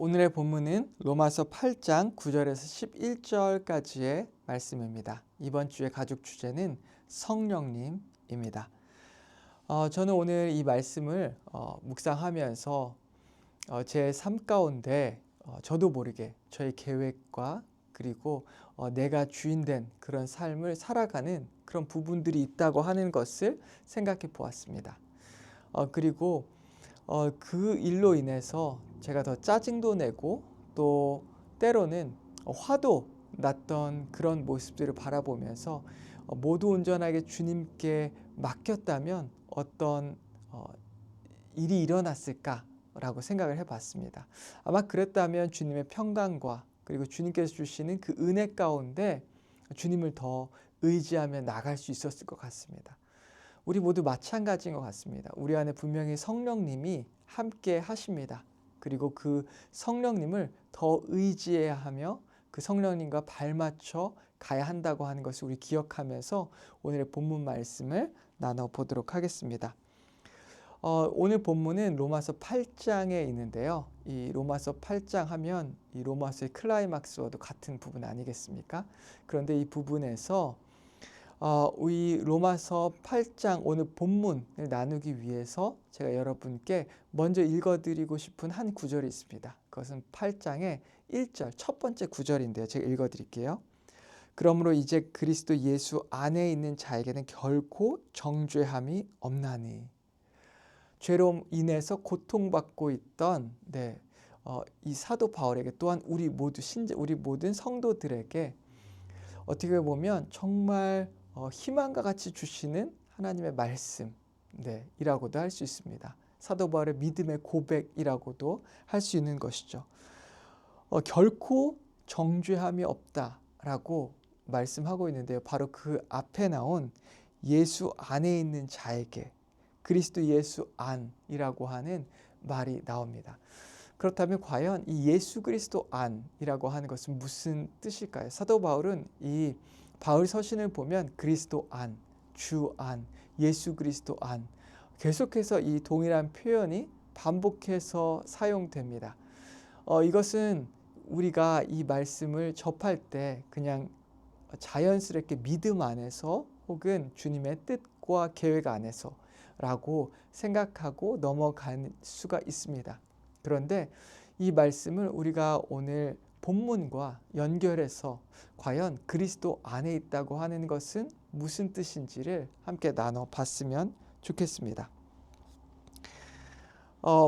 오늘의 본문은 로마서 8장 9절에서 11절까지의 말씀입니다. 이번 주의 가족 주제는 성령님입니다. 저는 오늘 이 말씀을 묵상하면서 제 삶 가운데 저도 모르게 저의 계획과 그리고 내가 주인된 그런 삶을 살아가는 그런 부분들이 있다고 하는 것을 생각해 보았습니다. 그리고 그 일로 인해서 제가 더 짜증도 내고 또 때로는 화도 났던 그런 모습들을 바라보면서 모두 온전하게 주님께 맡겼다면 어떤 일이 일어났을까라고 생각을 해봤습니다. 아마 그랬다면 주님의 평강과 그리고 주님께서 주시는 그 은혜 가운데 주님을 더 의지하며 나갈 수 있었을 것 같습니다. 우리 모두 마찬가지인 것 같습니다. 우리 안에 분명히 성령님이 함께 하십니다. 그리고 그 성령님을 더 의지해야 하며 그 성령님과 발맞춰 가야 한다고 하는 것을 우리 기억하면서 오늘의 본문 말씀을 나눠보도록 하겠습니다. 오늘 본문은 로마서 8장에 있는데요. 이 로마서 8장 하면 이 로마서의 클라이막스와도 같은 부분 아니겠습니까? 그런데 이 부분에서 이 로마서 8장 오늘 본문을 나누기 위해서 제가 여러분께 먼저 읽어드리고 싶은 한 구절이 있습니다. 그것은 8장의 1절 첫 번째 구절인데요. 제가 읽어드릴게요. 그러므로 이제 그리스도 예수 안에 있는 자에게는 결코 정죄함이 없나니. 죄로 인해서 고통받고 있던 이 사도 바울에게 또한 우리 모든 성도들에게 어떻게 보면 정말 희망과 같이 주시는 하나님의 말씀 이라고도 할 수 있습니다. 사도 바울의 믿음의 고백이라고도 할 수 있는 것이죠. 결코 정죄함이 없다라고 말씀하고 있는데요. 바로 그 앞에 나온 예수 안에 있는 자에게 그리스도 예수 안이라고 하는 말이 나옵니다. 그렇다면 과연 이 예수 그리스도 안이라고 하는 것은 무슨 뜻일까요? 사도 바울은 이 바울 서신을 보면 그리스도 안, 주 안, 예수 그리스도 안 계속해서 이 동일한 표현이 반복해서 사용됩니다. 이것은 우리가 이 말씀을 접할 때 그냥 자연스럽게 믿음 안에서 혹은 주님의 뜻과 계획 안에서 라고 생각하고 넘어갈 수가 있습니다. 그런데 이 말씀을 우리가 오늘 본문과 연결해서 과연 그리스도 안에 있다고 하는 것은 무슨 뜻인지를 함께 나눠봤으면 좋겠습니다.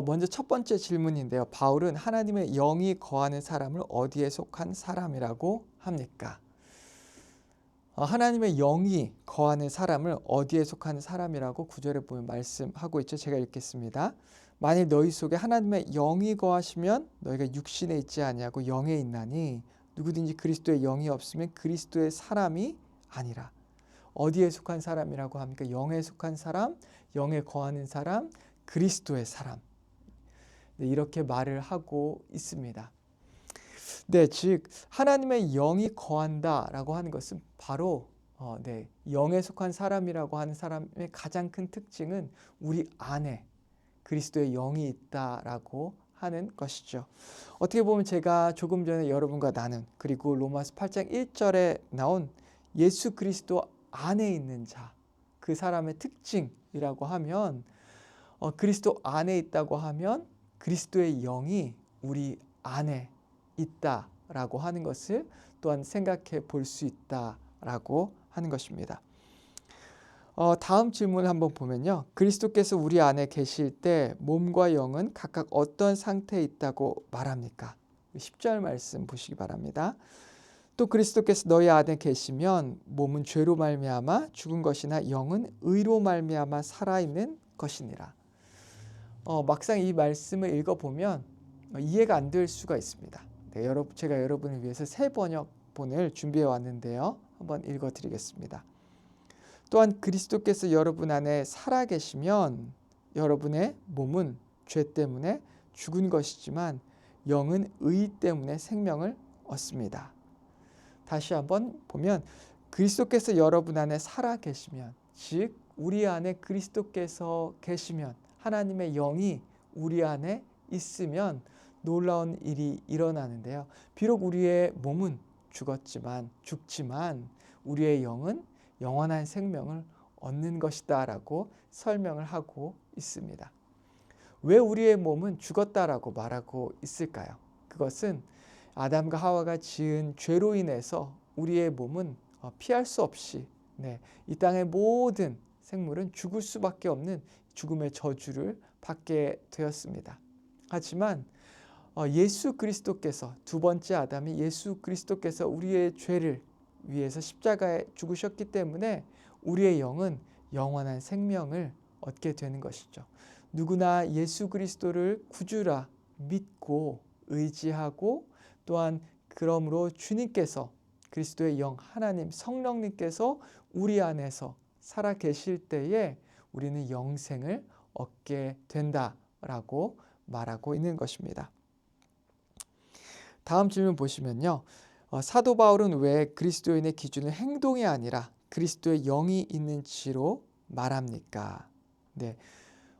먼저 첫 번째 질문인데요. 바울은 하나님의 영이 거하는 사람을 어디에 속한 사람이라고 합니까? 하나님의 영이 거하는 사람을 어디에 속하는 사람이라고 9절에 보면 말씀하고 있죠. 제가 읽겠습니다. 만일 너희 속에 하나님의 영이 거하시면 너희가 육신에 있지 아니하고 영에 있나니 누구든지 그리스도의 영이 없으면 그리스도의 사람이 아니라. 어디에 속한 사람이라고 합니까? 영에 속한 사람, 영에 거하는 사람, 그리스도의 사람. 이렇게 말을 하고 있습니다. 즉 하나님의 영이 거한다라고 하는 것은 바로 영에 속한 사람이라고 하는 사람의 가장 큰 특징은 우리 안에 그리스도의 영이 있다라고 하는 것이죠. 어떻게 보면 제가 조금 전에 여러분과 나눈 그리고 로마서 8장 1절에 나온 예수 그리스도 안에 있는 자, 그 사람의 특징이라고 하면 그리스도 안에 있다고 하면 그리스도의 영이 우리 안에 있다라고 하는 것을 또한 생각해 볼 수 있다라고 하는 것입니다. 다음 질문을 한번 보면요. 그리스도께서 우리 안에 계실 때 몸과 영은 각각 어떤 상태에 있다고 말합니까? 10절 말씀 보시기 바랍니다. 또 그리스도께서 너희 안에 계시면 몸은 죄로 말미암아 죽은 것이나 영은 의로 말미암아 살아있는 것이니라. 막상 이 말씀을 읽어보면 이해가 안 될 수가 있습니다. 제가 여러분을 위해서 새 번역본을 준비해 왔는데요. 한번 읽어드리겠습니다. 또한 그리스도께서 여러분 안에 살아계시면 여러분의 몸은 죄 때문에 죽은 것이지만 영은 의 때문에 생명을 얻습니다. 다시 한번 보면 그리스도께서 여러분 안에 살아계시면 즉 우리 안에 그리스도께서 계시면 하나님의 영이 우리 안에 있으면 놀라운 일이 일어나는데요. 비록 우리의 몸은 죽지만 우리의 영은 영원한 생명을 얻는 것이다 라고 설명을 하고 있습니다. 왜 우리의 몸은 죽었다라고 말하고 있을까요? 그것은 아담과 하와가 지은 죄로 인해서 우리의 몸은 피할 수 없이 이 땅의 모든 생물은 죽을 수밖에 없는 죽음의 저주를 받게 되었습니다. 하지만 예수 그리스도께서, 두 번째 아담이 예수 그리스도께서 우리의 죄를 위해서 십자가에 죽으셨기 때문에 우리의 영은 영원한 생명을 얻게 되는 것이죠. 누구나 예수 그리스도를 구주라 믿고 의지하고 또한 그러므로 주님께서, 그리스도의 영 하나님 성령님께서 우리 안에서 살아 계실 때에 우리는 영생을 얻게 된다라고 말하고 있는 것입니다. 다음 질문 보시면요. 사도 바울은 왜 그리스도인의 기준은 행동이 아니라 그리스도의 영이 있는지로 말합니까? 네,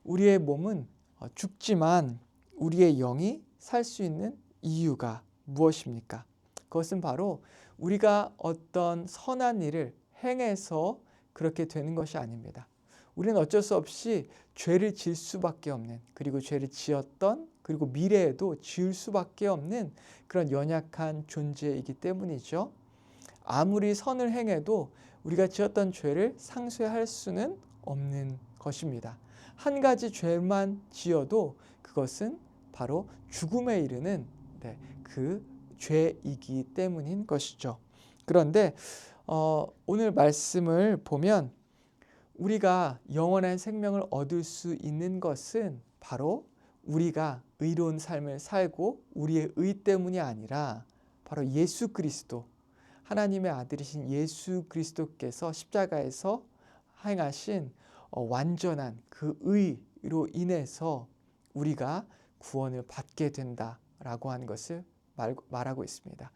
우리의 몸은 죽지만 우리의 영이 살 수 있는 이유가 무엇입니까? 그것은 바로 우리가 어떤 선한 일을 행해서 그렇게 되는 것이 아닙니다. 우리는 어쩔 수 없이 죄를 지을 수밖에 없는, 그리고 죄를 지었던, 그리고 미래에도 지을 수밖에 없는 그런 연약한 존재이기 때문이죠. 아무리 선을 행해도 우리가 지었던 죄를 상쇄할 수는 없는 것입니다. 한 가지 죄만 지어도 그것은 바로 죽음에 이르는 그 죄이기 때문인 것이죠. 그런데 오늘 말씀을 보면 우리가 영원한 생명을 얻을 수 있는 것은 바로 우리가 의로운 삶을 살고 우리의 의 때문이 아니라 바로 예수 그리스도, 하나님의 아들이신 예수 그리스도께서 십자가에서 행하신 완전한 그 의로 인해서 우리가 구원을 받게 된다라고 하는 것을 말하고 있습니다.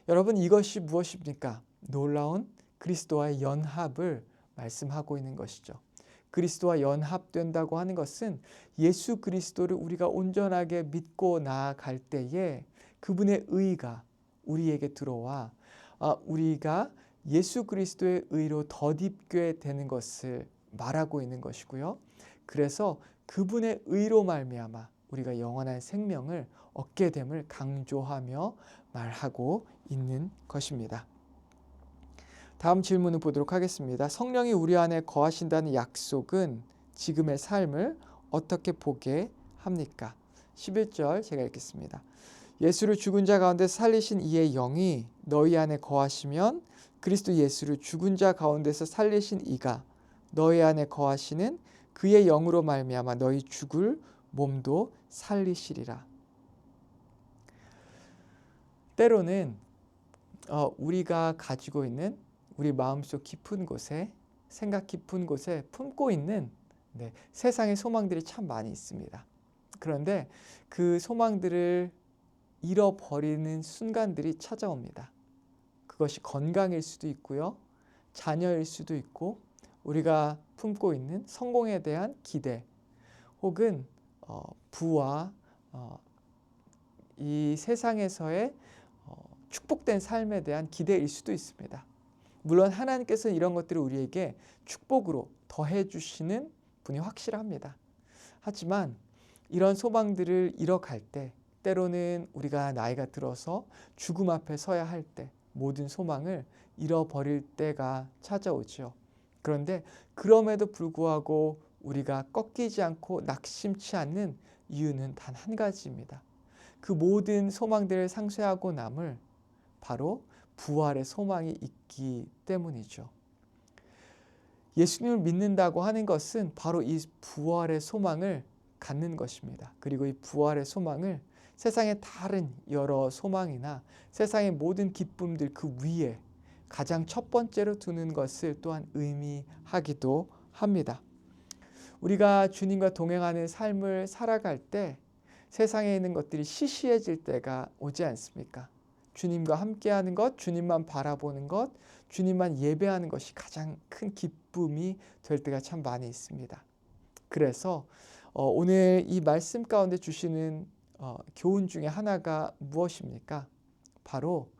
여러분, 이것이 무엇입니까? 놀라운 그리스도와의 연합을 말씀하고 있는 것이죠. 그리스도와 연합된다고 하는 것은 예수 그리스도를 우리가 온전하게 믿고 나아갈 때에 그분의 의가 우리에게 들어와 우리가 예수 그리스도의 의로 덧입게 되는 것을 말하고 있는 것이고요. 그래서 그분의 의로 말미암아 우리가 영원한 생명을 얻게 됨을 강조하며 말하고 있는 것입니다. 다음 질문을 보도록 하겠습니다. 성령이 우리 안에 거하신다는 약속은 지금의 삶을 어떻게 보게 합니까? 11절 제가 읽겠습니다. 예수를 죽은 자 가운데 살리신 이의 영이 너희 안에 거하시면 그리스도 예수를 죽은 자 가운데서 살리신 이가 너희 안에 거하시는 그의 영으로 말미암아 너희 죽을 몸도 살리시리라. 때로는 우리가 가지고 있는 우리 마음속 깊은 곳에, 생각 깊은 곳에 품고 있는 세상의 소망들이 참 많이 있습니다. 그런데 그 소망들을 잃어버리는 순간들이 찾아옵니다. 그것이 건강일 수도 있고요, 자녀일 수도 있고, 우리가 품고 있는 성공에 대한 기대, 혹은 부와 이 세상에서의 축복된 삶에 대한 기대일 수도 있습니다. 물론 하나님께서는 이런 것들을 우리에게 축복으로 더해 주시는 분이 확실합니다. 하지만 이런 소망들을 잃어갈 때, 때로는 우리가 나이가 들어서 죽음 앞에 서야 할 때 모든 소망을 잃어버릴 때가 찾아오죠. 그런데 그럼에도 불구하고 우리가 꺾이지 않고 낙심치 않는 이유는 단 한 가지입니다. 그 모든 소망들을 상쇄하고 남을 바로 부활의 소망이 있기 때문이죠. 예수님을 믿는다고 하는 것은 바로 이 부활의 소망을 갖는 것입니다. 그리고 이 부활의 소망을 세상의 다른 여러 소망이나 세상의 모든 기쁨들 그 위에 가장 첫 번째로 두는 것을 또한 의미하기도 합니다. 우리가 주님과 동행하는 삶을 살아갈 때 세상에 있는 것들이 시시해질 때가 오지 않습니까? 주님과 함께하는 것, 주님만 바라보는 것, 주님만 예배하는 것이 가장 큰 기쁨이 될 때가 참 많이 있습니다. 그래서 오늘 이 말씀 가운데 주시는 교훈 중에 하나가 무엇입니까? 바로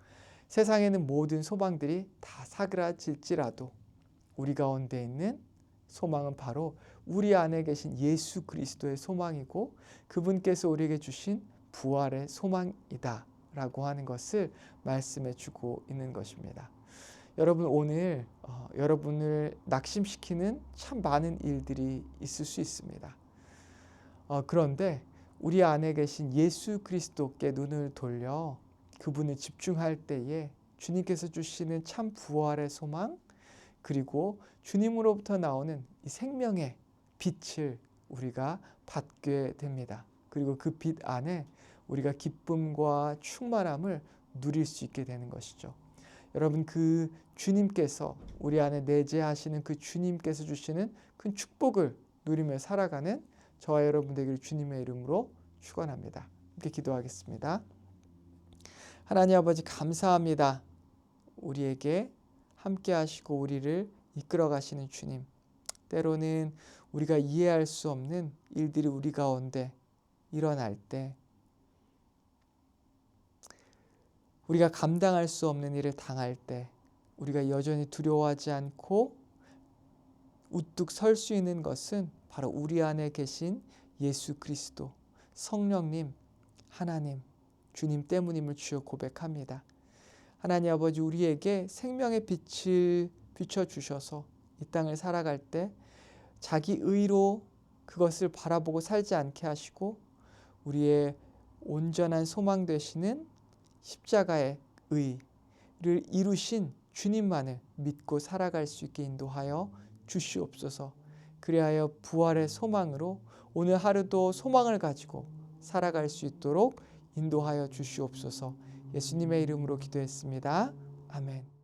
세상에는 모든 소망들이 다 사그라질지라도 우리 가운데 있는 소망은 바로 우리 안에 계신 예수 그리스도의 소망이고 그분께서 우리에게 주신 부활의 소망이다 라고 하는 것을 말씀해 주고 있는 것입니다. 여러분, 오늘 여러분을 낙심시키는 참 많은 일들이 있을 수 있습니다. 그런데 우리 안에 계신 예수 그리스도께 눈을 돌려 그분을 집중할 때에 주님께서 주시는 참 부활의 소망, 그리고 주님으로부터 나오는 이 생명의 빛을 우리가 받게 됩니다. 그리고 그 빛 안에 우리가 기쁨과 충만함을 누릴 수 있게 되는 것이죠. 여러분, 그 주님께서 우리 안에 내재하시는 그 주님께서 주시는 큰 축복을 누리며 살아가는 저와 여러분 되기를 주님의 이름으로 축원합니다. 함께 기도하겠습니다. 하나님 아버지, 감사합니다. 우리에게 함께 하시고 우리를 이끌어 가시는 주님. 때로는 우리가 이해할 수 없는 일들이 우리 가운데 일어날 때, 우리가 감당할 수 없는 일을 당할 때 우리가 여전히 두려워하지 않고 우뚝 설 수 있는 것은 바로 우리 안에 계신 예수 그리스도, 성령님, 하나님, 주님 때문임을 주여 고백합니다. 하나님 아버지, 우리에게 생명의 빛을 비춰주셔서 이 땅을 살아갈 때 자기 의로 그것을 바라보고 살지 않게 하시고 우리의 온전한 소망 되시는 십자가의 의를 이루신 주님만을 믿고 살아갈 수 있게 인도하여 주시옵소서. 그리하여 부활의 소망으로 오늘 하루도 소망을 가지고 살아갈 수 있도록 인도하여 주시옵소서. 예수님의 이름으로 기도했습니다. 아멘.